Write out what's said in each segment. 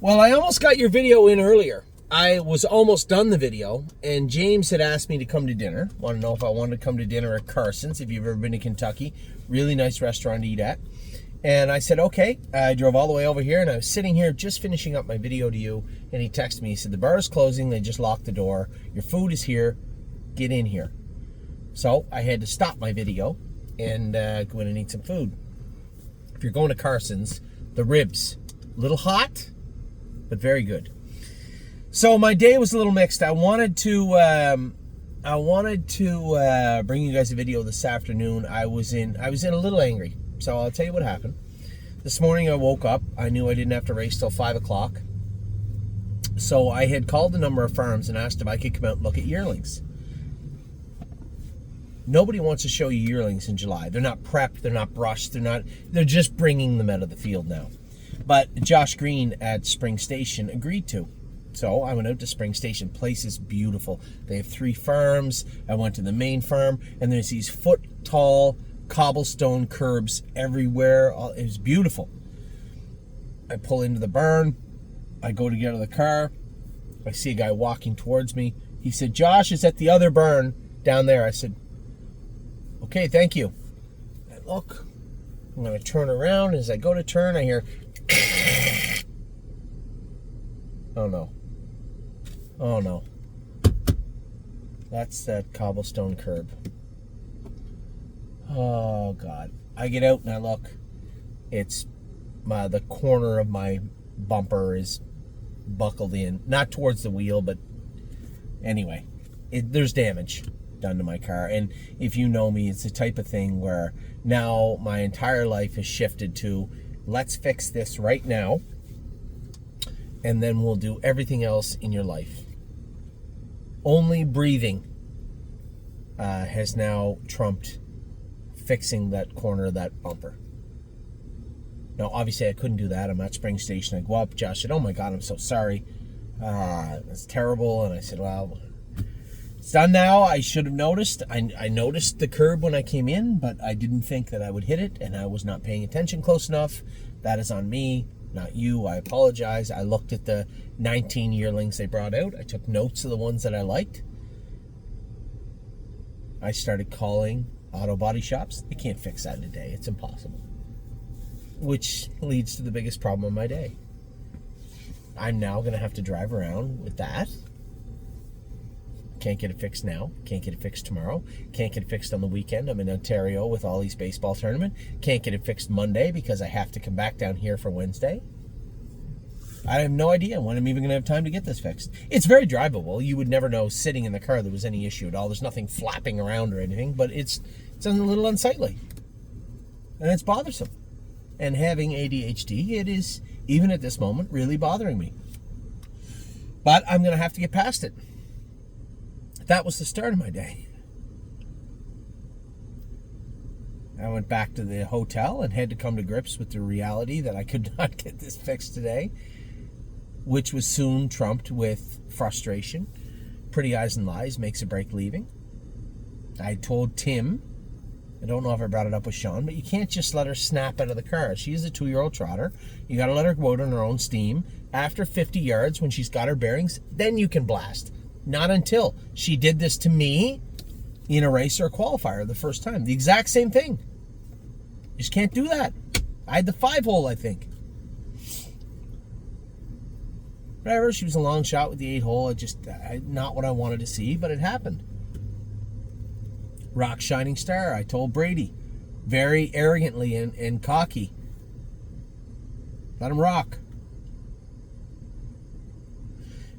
Well, I almost got your video in earlier. I was almost done the video, and James had asked me to come to dinner. Want to know if I wanted to come to dinner at Carson's, if you've ever been to Kentucky. Really nice restaurant to eat at. And I said, okay. I drove all the way over here, and I was sitting here just finishing up my video to you, and he texted me. He said, the bar is closing. They just locked the door. Your food is here. Get in here. So I had to stop my video and go in and eat some food. If you're going to Carson's, the ribs, a little hot, but very good. So my day was a little mixed. I wanted to bring you guys a video this afternoon. I was in a little angry. So I'll tell you what happened. This morning I woke up. I knew I didn't have to race till 5 o'clock. So I had called a number of farms and asked if I could come out and look at yearlings. Nobody wants to show you yearlings in July. They're not prepped. They're not brushed. They're just bringing them out of the field now. But Josh Green at Spring Station agreed to. So I went out to Spring Station. Place is beautiful. They have 3 farms. I went to the main farm, and there's these foot-tall cobblestone curbs everywhere. It was beautiful. I pull into the barn. I go to get out of the car. I see a guy walking towards me. He said, Josh is at the other barn down there. I said, okay, thank you. I look. I'm going to turn around. As I go to turn, I hear... Oh, no. Oh, no. That's that cobblestone curb. Oh, God. I get out and I look. It's the corner of my bumper is buckled in. Not towards the wheel, but anyway. There's damage done to my car. And if you know me, it's the type of thing where now my entire life has shifted to, let's fix this right now, and then we'll do everything else in your life. Only breathing has now trumped fixing that corner of that bumper. Now, obviously, I couldn't do that. I'm at Spring Station. I go up. Josh said, oh, my God, I'm so sorry. It's terrible. And I said, well, it's done now. I should have noticed. I noticed the curb when I came in, but I didn't think that I would hit it, and I was not paying attention close enough. That is on me, not you. I apologize. I looked at the 19 yearlings they brought out. I took notes of the ones that I liked. I started calling auto body shops. They can't fix that in a day. It's impossible. Which leads to the biggest problem of my day. I'm now going to have to drive around with that. Can't get it fixed now. Can't get it fixed tomorrow. Can't get it fixed on the weekend. I'm in Ontario with all these baseball tournament. Can't get it fixed Monday because I have to come back down here for Wednesday. I have no idea when I'm even going to have time to get this fixed. It's very drivable. You would never know sitting in the car there was any issue at all. There's nothing flapping around or anything, but it's a little unsightly. And it's bothersome. And having ADHD, it is, even at this moment, really bothering me. But I'm going to have to get past it. That was the start of my day. I went back to the hotel and had to come to grips with the reality that I could not get this fixed today, which was soon trumped with frustration. Pretty Eyes and Lies makes a break leaving. I told Tim, I don't know if I brought it up with Sean, but you can't just let her snap out of the car. She is a 2-year-old trotter. You got to let her go out on her own steam. After 50 yards, when she's got her bearings, then you can blast. Not until. She did this to me in a race or a qualifier the first time. The exact same thing. You just can't do that. I had the 5-hole, I think. Whatever, she was a long shot with the 8-hole. Not what I wanted to see, but it happened. Rock Shining Star, I told Brady, very arrogantly and cocky, let him rock.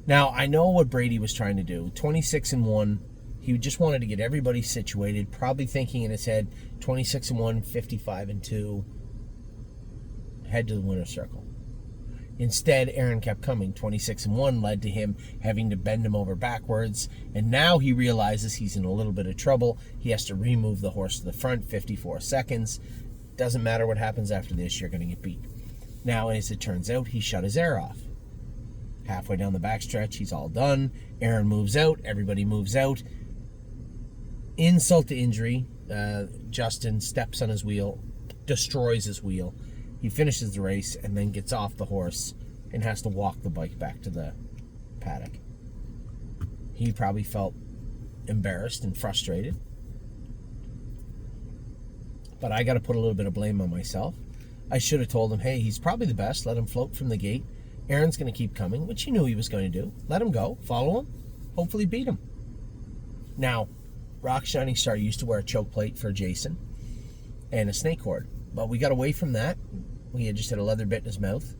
Now, I know what Brady was trying to do. 26-1, he just wanted to get everybody situated, probably thinking in his head, 26-1, 55-2, head to the winner's circle. Instead, Aaron kept coming. 26-1 led to him having to bend him over backwards, and now he realizes he's in a little bit of trouble. He has to remove the horse to the front, 54 seconds. Doesn't matter what happens after this, you're going to get beat. Now, as it turns out, he shut his air off. Halfway down the backstretch, he's all done. Aaron moves out. Everybody moves out. Insult to injury. Justin steps on his wheel, destroys his wheel. He finishes the race and then gets off the horse and has to walk the bike back to the paddock. He probably felt embarrassed and frustrated. But I got to put a little bit of blame on myself. I should have told him, hey, he's probably the best. Let him float from the gate. Aaron's going to keep coming, which he knew he was going to do. Let him go. Follow him. Hopefully beat him. Now, Rock Shining Star used to wear a choke plate for Jason and a snake cord. But we got away from that. We had just had a leather bit in his mouth.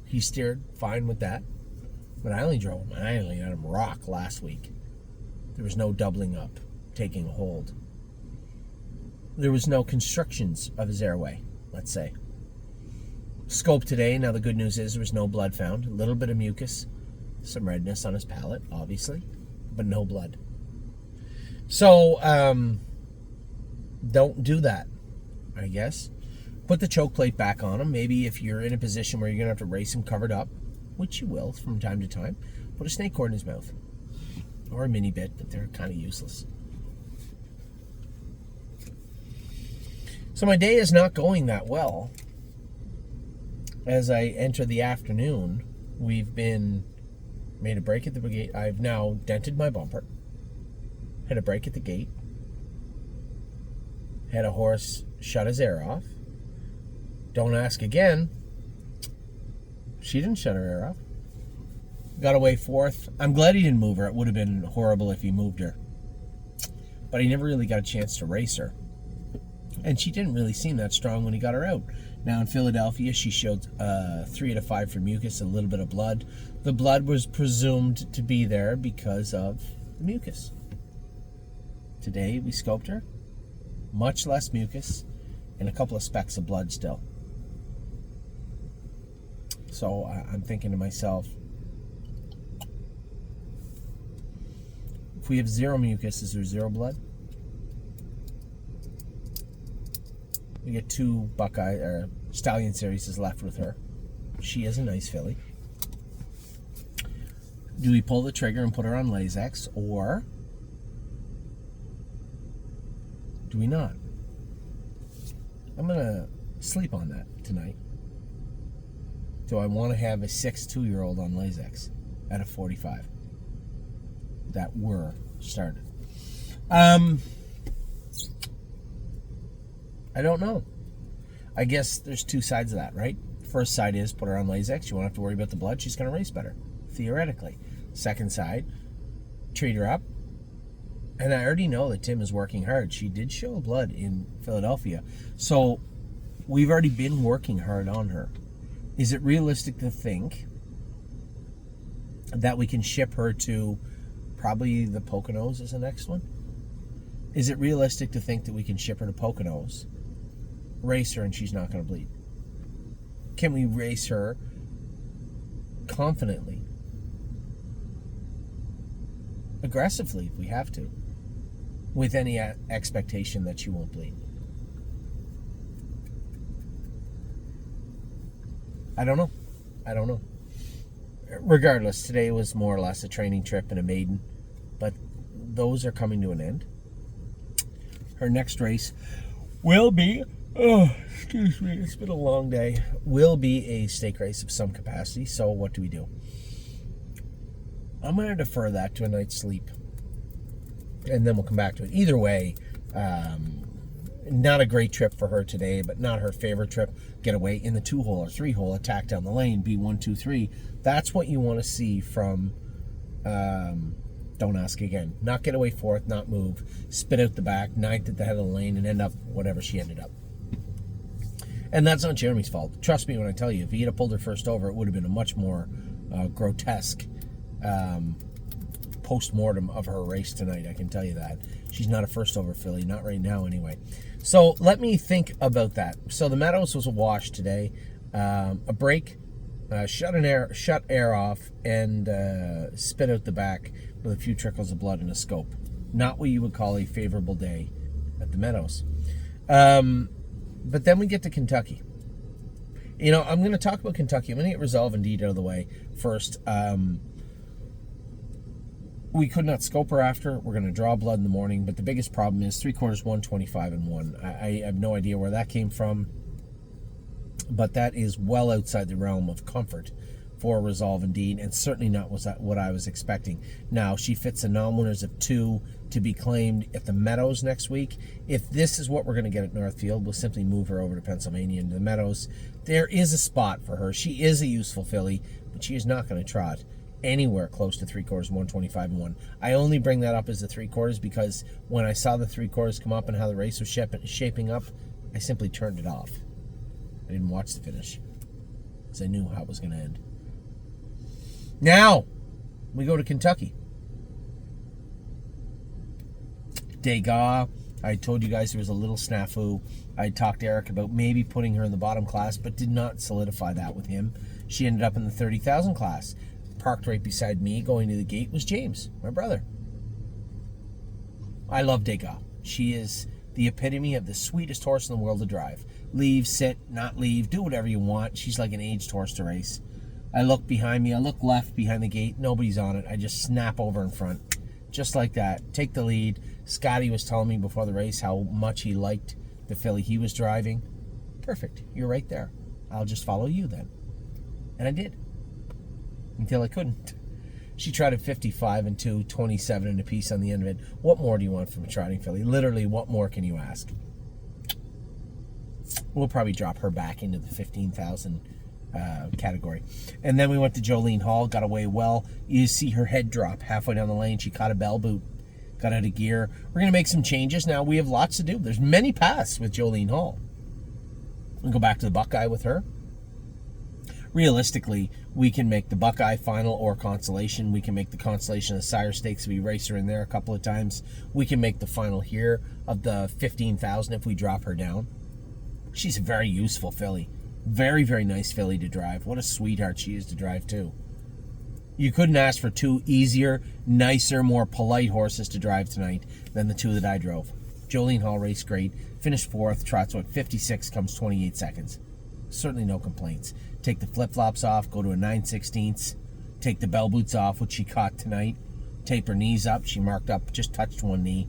He steered fine with that. But I only let him rock last week. There was no doubling up, taking a hold. There was no constrictions of his airway, let's say. Scope today, now the good news is there was no blood found. A little bit of mucus, some redness on his palate, obviously, but no blood. So, don't do that, I guess. Put the choke plate back on him. Maybe if you're in a position where you're going to have to race him covered up, which you will from time to time, put a snake cord in his mouth. Or a mini bit, but they're kind of useless. So my day is not going that well. As I enter the afternoon, we've made a break at the gate. I've now dented my bumper. Had a break at the gate. Had a horse shut his air off. Don't ask again. She didn't shut her air off. Got away fourth. I'm glad he didn't move her. It would have been horrible if he moved her. But he never really got a chance to race her. And she didn't really seem that strong when he got her out. Now in Philadelphia, she showed 3 out of 5 for mucus, a little bit of blood. The blood was presumed to be there because of the mucus. Today, we scoped her. Much less mucus and a couple of specks of blood still. So I'm thinking to myself, if we have 0 mucus, is there 0 blood? We get 2 Stallion Series left with her. She is a nice filly. Do we pull the trigger and put her on Lasix, or do we not? I'm going to sleep on that tonight. Do I want to have a 6'2" on Lasix at a 45? That were started. I don't know. I guess there's 2 sides of that, right? First side is put her on Lasix. You won't have to worry about the blood. She's going to race better, theoretically. Second side, treat her up. And I already know that Tim is working hard. She did show blood in Philadelphia. So we've already been working hard on her. Is it realistic to think that we can ship her to probably the Poconos as the next one? Is it realistic to think that we can ship her to Poconos, race her, and she's not going to bleed? Can we race her confidently, aggressively if we have to, with any expectation that she won't bleed? I don't know. Regardless, today was more or less a training trip and a maiden, but those are coming to an end. Her next race will be, excuse me, it's been a long day, will be a stake race of some capacity. So what do we do? I'm going to defer that to a night's sleep, and then we'll come back to it. Either way, not a great trip for her today, but not her favorite trip. Get away in the 2-hole or 3-hole, attack down the lane, be 1, 2, 3. That's what you want to see from Don't Ask Again. Not get away fourth, not move, spit out the back, ninth at the head of the lane, and end up whatever she ended up. And that's not Jeremy's fault. Trust me when I tell you, if he had pulled her first over, it would have been a much more grotesque post-mortem of her race tonight, I can tell you that. She's not a first over filly, not right now anyway. So let me think about that. So the Meadows was a wash today. A break, shut air off, and spit out the back with a few trickles of blood in a scope. Not what you would call a favorable day at the Meadows. But then we get to Kentucky. You know, I'm going to talk about Kentucky. I'm going to get Resolve Indeed out of the way first. We could not scope her after. We're going to draw blood in the morning. But the biggest problem is 3/4, 125 and 1. I have no idea where that came from. But that is well outside the realm of comfort for Resolve Indeed, and certainly not what I was expecting. Now, she fits the non-winners of 2 to be claimed at the Meadows next week. If this is what we're going to get at Northfield, we'll simply move her over to Pennsylvania into the Meadows. There is a spot for her. She is a useful filly, but she is not going to trot anywhere close to 3/4, 125 and 1. I only bring that up as the 3/4 because when I saw the 3/4 come up and how the race was shaping up, I simply turned it off. I didn't watch the finish because I knew how it was going to end. Now, we go to Kentucky. Degas, I told you guys there was a little snafu. I talked to Eric about maybe putting her in the bottom class, but did not solidify that with him. She ended up in the 30,000 class. Parked right beside me going to the gate was James, my brother. I love Degas. She is the epitome of the sweetest horse in the world to drive. Leave, sit, not leave, do whatever you want. She's like an aged horse to race. I look behind me, I look left behind the gate, nobody's on it. I just snap over in front. Just like that. Take the lead. Scotty was telling me before the race how much he liked the filly he was driving. Perfect. You're right there. I'll just follow you then. And I did. Until I couldn't. She trotted 55 and 2, 27 and a piece on the end of it. What more do you want from a trotting filly? Literally, what more can you ask? We'll probably drop her back into the 15,000 category. And then we went to Jolene Hall, got away well. You see her head drop halfway down the lane. She caught a bell boot, got out of gear. We're going to make some changes now. We have lots to do. There's many paths with Jolene Hall. We'll go back to the Buckeye with her. Realistically, we can make the Buckeye final or consolation. We can make the consolation of the Sire Stakes if we race her in there a couple of times. We can make the final here of the 15,000 if we drop her down. She's a very useful filly. Very, very nice filly to drive. What a sweetheart she is to drive, too. You couldn't ask for 2 easier, nicer, more polite horses to drive tonight than the 2 that I drove. Jolene Hall raced great. Finished 4th. Trots what, 56, comes 28 seconds. Certainly no complaints. Take the flip-flops off, go to a 9/16. Take the bell boots off, which she caught tonight. Tape her knees up. She marked up, just touched one knee.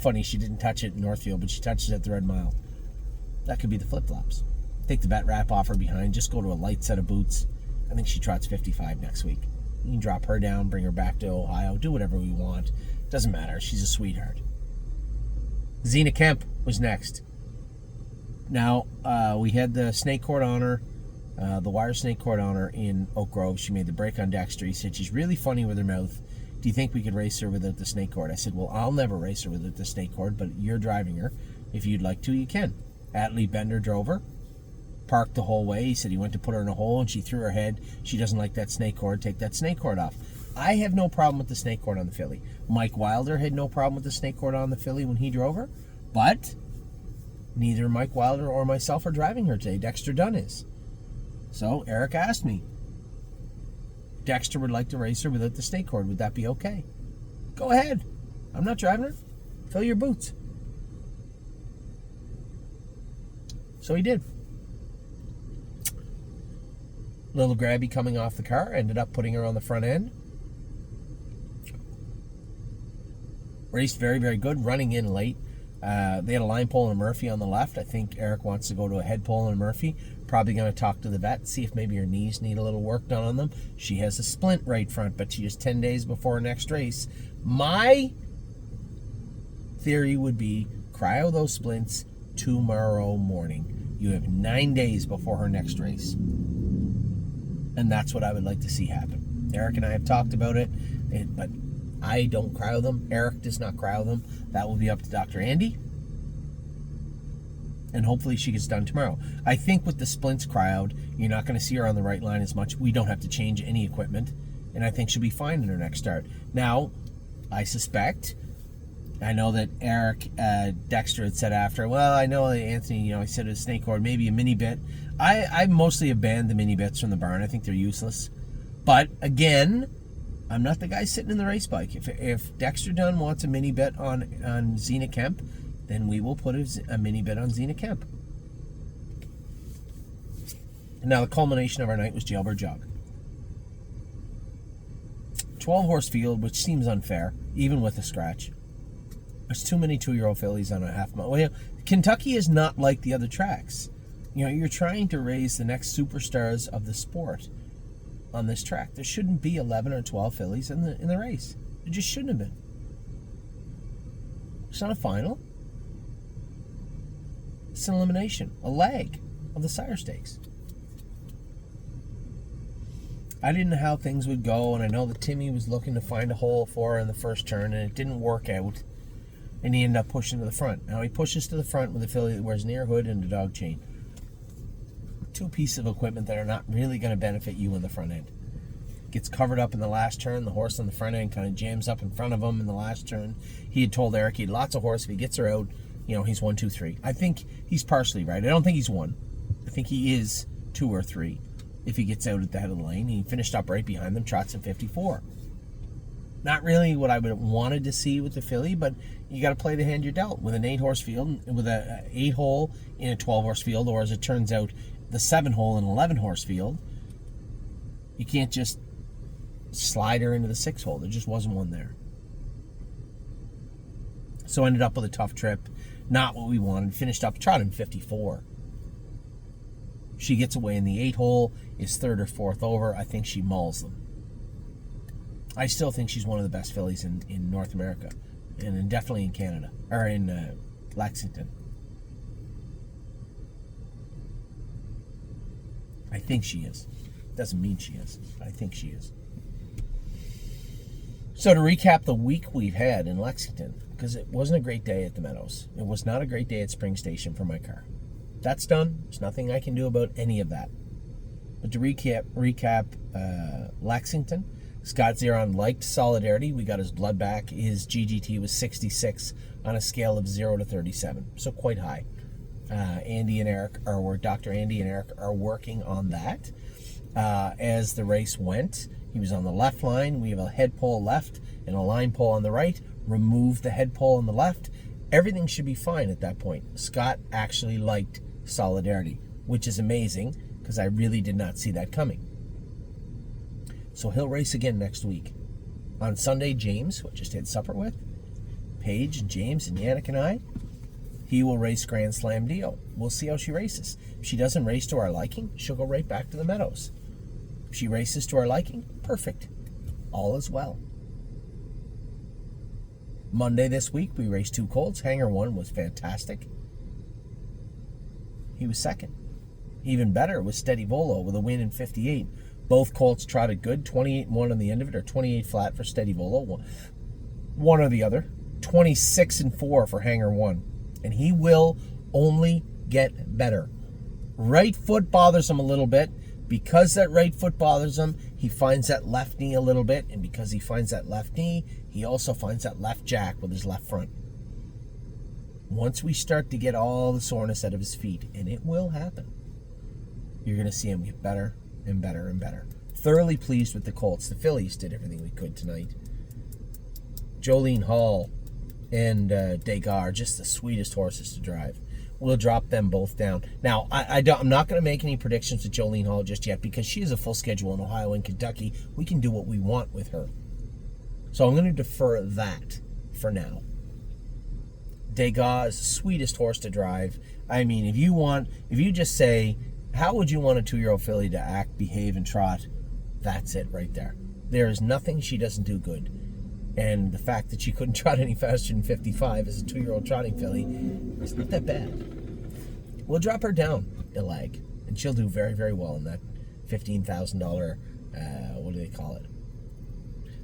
Funny, she didn't touch it in Northfield, but she touched it at the Red Mile. That could be the flip-flops. Take the bat wrap off her behind. Just go to a light set of boots. I think she trots 55 next week. You can drop her down, bring her back to Ohio, do whatever we want. Doesn't matter. She's a sweetheart. Zena Kemp was next. Now, we had the snake court on her, the wire snake court on her in Oak Grove. She made the break on Dexter. He said, she's really funny with her mouth. Do you think we could race her without the snake cord? I said, well, I'll never race her without the snake cord, but you're driving her. If you'd like to, you can. Atlee Bender drove her, parked the whole way. He said he went to put her in a hole, and she threw her head. She doesn't like that snake cord. Take that snake cord off. I have no problem with the snake cord on the filly. Mike Wilder had no problem with the snake cord on the filly when he drove her, but neither Mike Wilder or myself are driving her today. Dexter Dunn is. So Eric asked me, Dexter would like to race her without the snake cord. Would that be okay? Go ahead. I'm not driving her. Fill your boots. So he did. Little Grabby coming off the car, ended up putting her on the front end. Raced very, very good, running in late. They had a line pole and a Murphy on the left. I think Eric wants to go to a head pole and a Murphy. Probably going to talk to the vet, see if maybe her knees need a little work done on them. She has a splint right front, but she is 10 days before her next race. My theory would be cryo those splints tomorrow morning. You have 9 days before her next race. And that's what I would like to see happen. Eric and I have talked about it, but I don't cryo them. Eric does not cryo them. That will be up to Dr. Andy. And hopefully she gets done tomorrow. I think with the splints cryoed, you're not going to see her on the right line as much. We don't have to change any equipment. And I think she'll be fine in her next start. Now, I suspect, I know that Eric Dexter had said after, well, I know that Anthony, I said a snake cord, maybe a mini bit. I mostly have banned the mini bits from the barn. I think they're useless. But again, I'm not the guy sitting in the race bike. If Dexter Dunn wants a mini bit on Zena Kemp, then we will put a mini bit on Zena Kemp. And now the culmination of our night was Jailbird Jog. 12-horse field, which seems unfair, even with a scratch. There's too many 2-year-old fillies on a half mile. Well, Kentucky is not like the other tracks. You're trying to raise the next superstars of the sport on this track. There shouldn't be 11 or 12 fillies in the race. There just shouldn't have been. It's not a final. It's an elimination, a leg of the sire stakes. I didn't know how things would go, and I know that Timmy was looking to find a hole for her in the first turn, and it didn't work out, and he ended up pushing to the front. Now he pushes to the front with a filly that wears an ear hood and a dog chain. Two pieces of equipment that are not really going to benefit you in the front end. Gets covered up in the last turn. The horse on the front end kind of jams up in front of him in the last turn. He had told Eric he had lots of horse. If he gets her out, he's 1, 2, 3. I think he's partially right. I don't think he's 1. I think he is 2 or 3 if he gets out at the head of the lane. He finished up right behind them, trots in 54. Not really what I would have wanted to see with the filly, but you got to play the hand you're dealt. With an 8-horse field, with a 8-hole in a 12-horse field, or as it turns out, the 7-hole in an 11-horse field, you can't just slide her into the 6-hole. There just wasn't one there. So ended up with a tough trip. Not what we wanted. Finished up, trot in 54. She gets away in the 8-hole, is 3rd or 4th over. I think she mauls them. I still think she's one of the best fillies in North America, and definitely in Canada, or in Lexington. I think she is. Doesn't mean she is. I think she is. So to recap the week we've had in Lexington, because it wasn't a great day at the Meadows. It was not a great day at Spring Station for my car. That's done. There's nothing I can do about any of that. But to recap Lexington, Scott Zeron liked Solidarity. We got his blood back. His GGT was 66 on a scale of 0 to 37, so quite high. Andy and Eric Dr. Andy and Eric are working on that. As the race went, he was on the left line. We have a head pole left and a line pole on the right. Remove the head pole on the left. Everything should be fine at that point. Scott actually liked Solidarity, which is amazing because I really did not see that coming. So he'll race again next week. On Sunday, James, who I just had supper with, Paige and James and Yannick and I, he will race Grand Slam Dio. We'll see how she races. If she doesn't race to our liking, she'll go right back to the Meadows. If she races to our liking, perfect. All is well. Monday this week, we raced 2 colts. Hanger 1 was fantastic. He was second. Even better was Steady Volo with a win in 58. Both colts trotted good. 28-1 on the end of it, or 28 flat for Steady Volo. One or the other. 26-4 for Hanger 1. And he will only get better. Right foot bothers him a little bit. Because that right foot bothers him, he finds that left knee a little bit. And because he finds that left knee, he also finds that left jack with his left front. Once we start to get all the soreness out of his feet, and it will happen, you're going to see him get better and better and better. Thoroughly pleased with the colts. The fillies did everything we could tonight. Jolene Hall and Degas are just the sweetest horses to drive. We'll drop them both down. Now, I'm not going to make any predictions with Jolene Hall just yet because she has a full schedule in Ohio and Kentucky. We can do what we want with her. So I'm going to defer that for now. Degas is the sweetest horse to drive. I mean, if you just say, how would you want a 2-year-old filly to act, behave, and trot? That's it right there. There is nothing she doesn't do good. And the fact that she couldn't trot any faster than 55 as a 2-year-old trotting filly, it's not that bad. We'll drop her down a leg, and she'll do very, very well in that $15,000, what do they call it?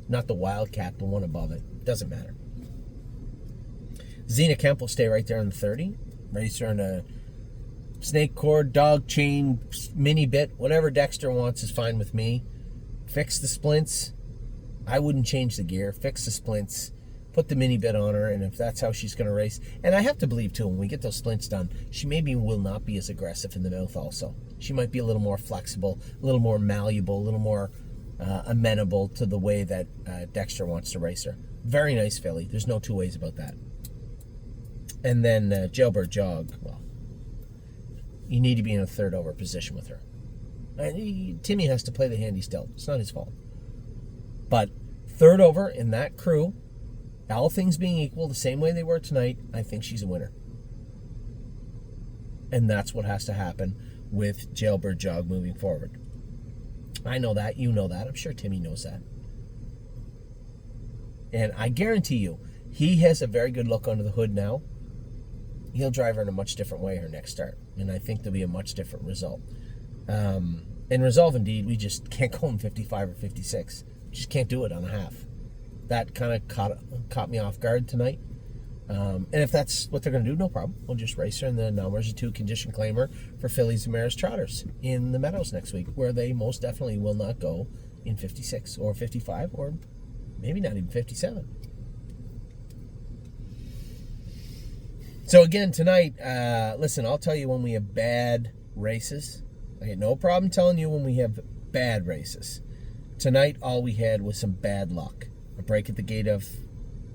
Not the Wildcat, the one above it. Doesn't matter. Zena Kemp will stay right there in the 30. Race her in a snake cord, dog chain, mini bit. Whatever Dexter wants is fine with me. Fix the splints. I wouldn't change the gear. Fix the splints. Put the mini bit on her, and if that's how she's going to race. And I have to believe, too, when we get those splints done, she maybe will not be as aggressive in the mouth also. She might be a little more flexible, a little more malleable, a little more amenable to the way that Dexter wants to race her. Very nice filly. There's no two ways about that. And then Jailbird Jog. Well, you need to be in a third over position with her. Timmy has to play the hand he's dealt. It's not his fault. But third over in that crew, all things being equal, the same way they were tonight, I think she's a winner. And that's what has to happen with Jailbird Jog moving forward. I know that. You know that. I'm sure Timmy knows that. And I guarantee you, he has a very good look under the hood now. He'll drive her in a much different way her next start. And I think there'll be a much different result. In Resolve Indeed, we just can't go in 55 or 56. Just can't do it on a half. That kind of caught me off guard tonight. And if that's what they're going to do, no problem. We'll just race her in the numbers 2 condition claimer for fillies and mares trotters in the Meadows next week, where they most definitely will not go in 56 or 55 or maybe not even 57. So again, tonight, listen, I'll tell you when we have bad races. I had no problem telling you when we have bad races. Tonight, all we had was some bad luck. A break at the gate of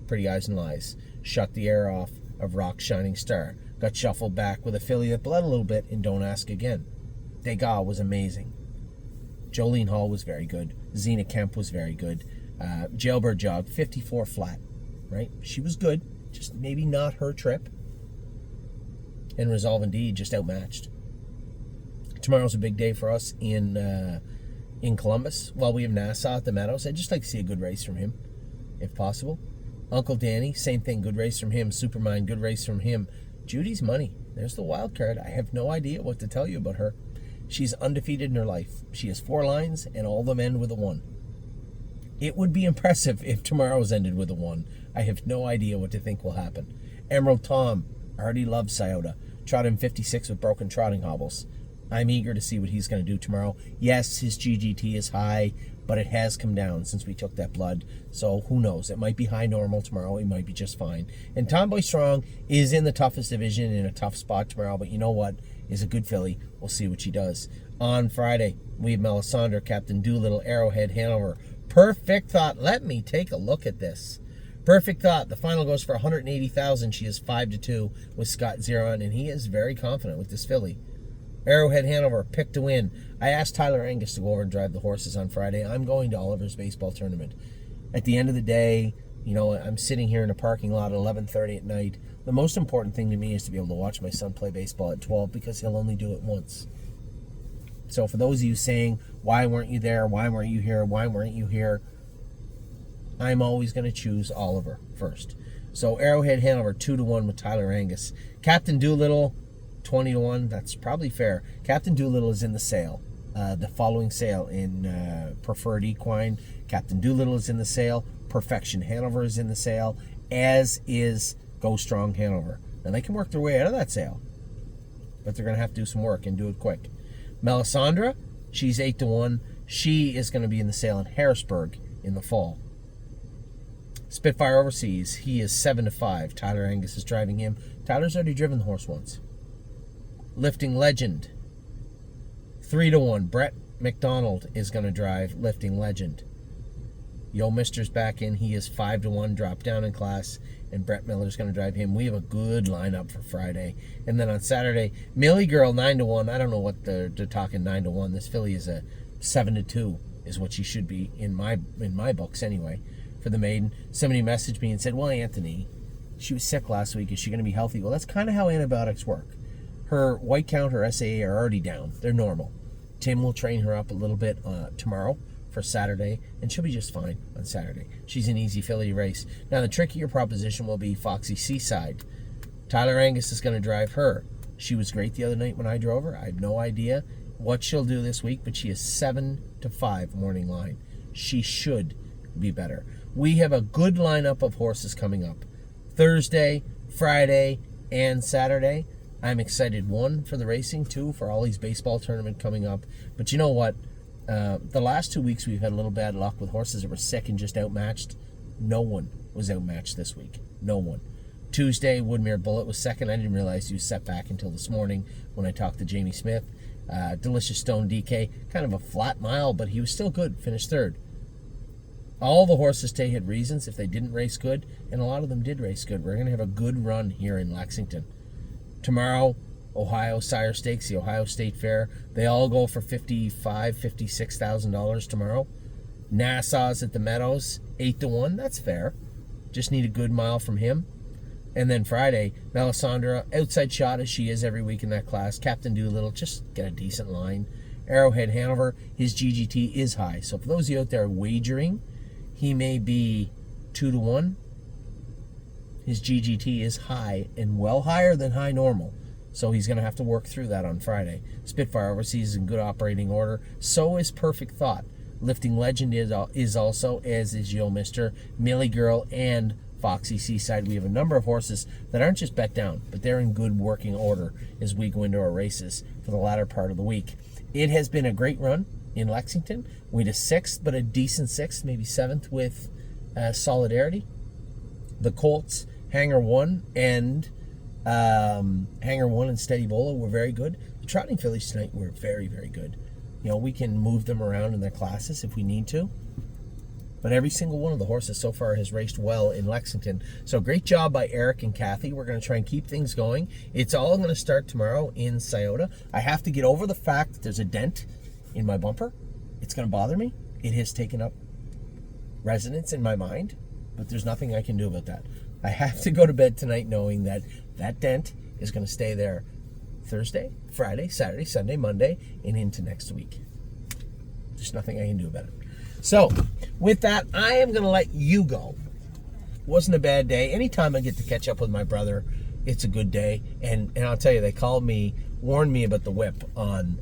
Pretty Eyes and Lies. Shut the air off of Rock Shining Star. Got shuffled back with a filly that bled a little bit in Don't Ask Again. Degas was amazing. Jolene Hall was very good. Zena Kemp was very good. Jailbird Jog, 54 flat. Right? She was good. Just maybe not her trip. And Resolve Indeed just outmatched. Tomorrow's a big day for us in Columbus. While we have Nassau at the Meadows, I'd just like to see a good race from him, if possible. Uncle Danny, same thing, good race from him. Supermind, good race from him. Judy's Money, there's the wild card. I have no idea what to tell you about her. She's undefeated in her life. She has 4 lines, and all of them end with a 1. It would be impressive if tomorrow's ended with a 1. I have no idea what to think will happen. Emerald Tom, I already love Scioto. Trot him 56 with broken trotting hobbles. I'm eager to see what he's going to do tomorrow. Yes, his GGT is high, but it has come down since we took that blood. So who knows? It might be high normal tomorrow. He might be just fine. And Tomboy Strong is in the toughest division in a tough spot tomorrow. But you know what? Is a good filly. We'll see what she does. On Friday, we have Melisandre, Captain Doolittle, Arrowhead, Hanover. Perfect Thought. Let me take a look at this. Perfect Thought. The final goes for $180,000. She is 5-2 with Scott Zeron, and he is very confident with this filly. Arrowhead Hanover, pick to win. I asked Tyler Angus to go over and drive the horses on Friday. I'm going to Oliver's baseball tournament. At the end of the day, you know, I'm sitting here in a parking lot at 11:30 at night. The most important thing to me is to be able to watch my son play baseball at 12 because he'll only do it once. So for those of you saying, why weren't you there? Why weren't you here? Why weren't you here? I'm always going to choose Oliver first. So Arrowhead Hanover, 2-1 with Tyler Angus. Captain Doolittle, 20-1. That's probably fair. Captain Doolittle is in the sale. The following sale in Preferred Equine. Captain Doolittle is in the sale. Perfection Hanover is in the sale, as is Go Strong Hanover. Now they can work their way out of that sale, but they're going to have to do some work and do it quick. Melisandre, she's 8-1. She is going to be in the sale in Harrisburg in the fall. Spitfire Overseas, he is 7-5. Tyler Angus is driving him. Tyler's already driven the horse once. Lifting Legend, 3-1. Brett McDonald is going to drive Lifting Legend. Yo Mister's back in. He is 5-1, dropped down in class, and Brett Miller's going to drive him. We have a good lineup for Friday. And then on Saturday, Millie Girl, 9-1. I don't know what they're talking 9-1. This filly is a 7-2 is what she should be in my books anyway. For the maiden, somebody messaged me and said, well, Anthony, she was sick last week. Is she going to be healthy? Well, that's kind of how antibiotics work. Her white count, her SAA are already down. They're normal. Tim will train her up a little bit tomorrow for Saturday, and she'll be just fine on Saturday. She's an easy filly to race. Now, the trickier proposition will be Foxy Seaside. Tyler Angus is going to drive her. She was great the other night when I drove her. I have no idea what she'll do this week, but she is 7-5 morning line. She should be better. We have a good lineup of horses coming up. Thursday, Friday, and Saturday. I'm excited, 1, for the racing, 2, for Ollie's baseball tournament coming up. But you know what? The last 2 weeks we've had a little bad luck with horses that were sick and just outmatched. No one was outmatched this week. No one. Tuesday, Woodmere Bullet was second. I didn't realize he was set back until this morning when I talked to Jamie Smith. Delicious Stone DK, kind of a flat mile, but he was still good, finished third. All the horses today had reasons if they didn't race good, and a lot of them did race good. We're going to have a good run here in Lexington. Tomorrow, Ohio Sire Stakes, the Ohio State Fair. They all go for $55,000, $56,000 tomorrow. Nassau's at the Meadows, 8-1. That's fair. Just need a good mile from him. And then Friday, Melisandre, outside shot as she is every week in that class. Captain Doolittle, just get a decent line. Arrowhead Hanover, his GGT is high. So for those of you out there wagering, he may be 2-1. His GGT is high and well higher than high normal. So he's going to have to work through that on Friday. Spitfire Overseas is in good operating order. So is Perfect Thought. Lifting Legend is also, as is Yo Mister, Millie Girl, and Foxy Seaside. We have a number of horses that aren't just bet down, but they're in good working order as we go into our races for the latter part of the week. It has been a great run in Lexington. We had a 6th, but a decent 6th, maybe 7th with Solidarity. The Colts, Hanger 1 and Steady Bolo were very good. The Trotting Fillies tonight were very, very good. You know, we can move them around in their classes if we need to. But every single one of the horses so far has raced well in Lexington. So great job by Eric and Kathy. We're going to try and keep things going. It's all going to start tomorrow in Scioto. I have to get over the fact that there's a dent in my bumper. It's going to bother me. It has taken up residence in my mind, but there's nothing I can do about that. I have to go to bed tonight knowing that that dent is going to stay there Thursday, Friday, Saturday, Sunday, Monday, and into next week. There's nothing I can do about it. So, with that, I am going to let you go. Wasn't a bad day. Anytime I get to catch up with my brother, it's a good day. And I'll tell you, they called me, warned me about the whip on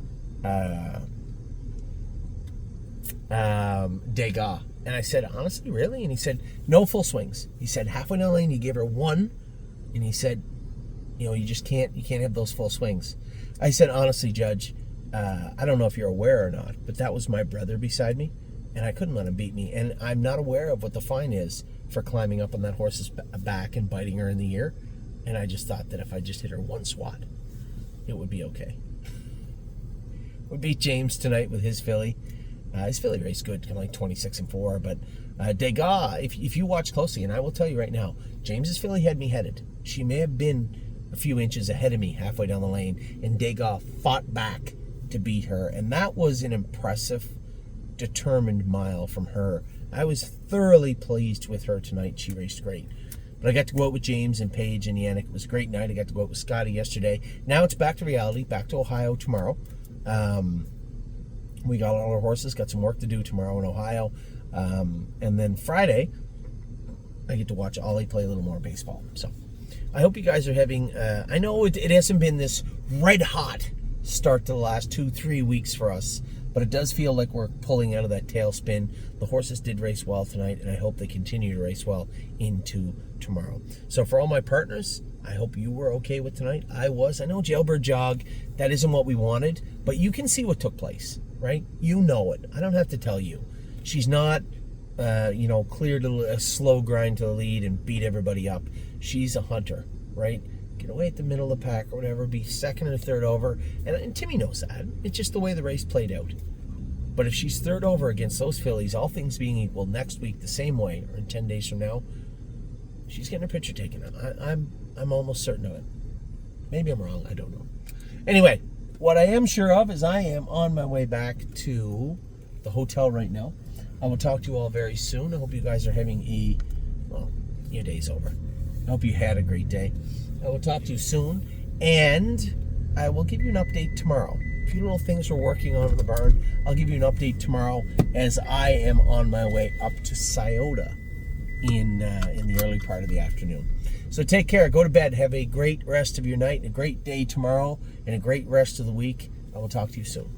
Degas. And I said, honestly, really? And he said, no full swings. He said, halfway down the lane, you gave her 1. And he said, you know, you can't have those full swings. I said, honestly, Judge, I don't know if you're aware or not, but that was my brother beside me. And I couldn't let him beat me. And I'm not aware of what the fine is for climbing up on that horse's back and biting her in the ear. And I just thought that if I just hit her 1 swat, it would be okay. We beat James tonight with his filly. His filly raced good, kind of like 26-4. But Degas, if you watch closely, and I will tell you right now, James's filly had me headed. She may have been a few inches ahead of me halfway down the lane. And Degas fought back to beat her. And that was an impressive, determined mile from her. I was thoroughly pleased with her tonight. She raced great. But I got to go out with James and Paige and Yannick. It was a great night. I got to go out with Scotty yesterday. Now it's back to reality, back to Ohio tomorrow. We got all our horses, got some work to do tomorrow in Ohio. And then Friday, I get to watch Ollie play a little more baseball. So I hope you guys are having, I know it hasn't been this red hot start to the last 2-3 weeks for us, but it does feel like we're pulling out of that tailspin. The horses did race well tonight, and I hope they continue to race well into tomorrow. So for all my partners, I hope you were okay with tonight. I was. I know Jailbird Jog, that isn't what we wanted, but you can see what took place, right? You know it. I don't have to tell you. She's not, clear to a slow grind to the lead and beat everybody up. She's a hunter, right? Get away at the middle of the pack or whatever, be second or third over. And Timmy knows that. It's just the way the race played out. But if she's third over against those fillies, all things being equal, next week the same way, or in 10 days from now, she's getting her picture taken. I'm almost certain of it. Maybe I'm wrong. I don't know. Anyway, what I am sure of is I am on my way back to the hotel right now. I will talk to you all very soon. I hope you guys are having your day's over. I hope you had a great day. I will talk to you soon, and I will give you an update tomorrow. A few little things we're working on in the barn. I'll give you an update tomorrow as I am on my way up to Scioto in the early part of the afternoon. So take care. Go to bed. Have a great rest of your night, a great day tomorrow, and a great rest of the week. I will talk to you soon.